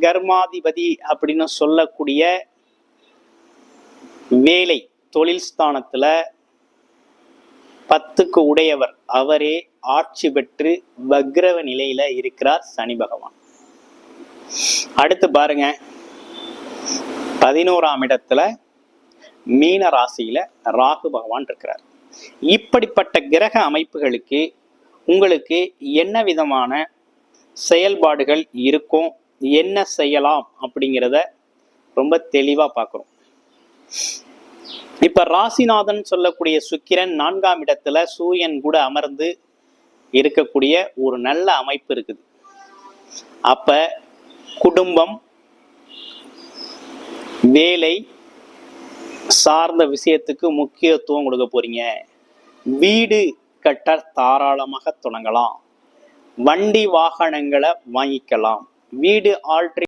கர்மாதிபதி அப்படின்னு சொல்லக்கூடிய வேலை தொழில் ஸ்தானத்துல 10க்கு உடையவர் அவரே ஆட்சி பெற்று வக்ரவ நிலையில இருக்கிறார் சனி பகவான். அடுத்து பாருங்க, 11ஆம் இடத்துல மீன ராசியில ராகு பகவான் இருக்கிறார். இப்படிப்பட்ட கிரக அமைப்புகளுக்கு உங்களுக்கு என்ன விதமான செயல்பாடுகள் இருக்கும், என்ன செய்யலாம் அப்படிங்கிறத ரொம்ப தெளிவா பார்க்கிறோம். இப்ப ராசிநாதன் சொல்லக்கூடிய சுக்கிரன் 4ஆம் இடத்துல சூரியன் கூட அமர்ந்து இருக்கக்கூடிய ஒரு நல்ல அமைப்பு இருக்குது. அப்ப குடும்பம், வேலை சார்ந்த விஷயத்துக்கு முக்கியத்துவம் கொடுக்க போறீங்க. வீடு கட்ட தாராளமாக தொடங்கலாம். வண்டி வாகனங்களை வாங்கிக்கலாம். வீடு ஆல்ட்ரேட்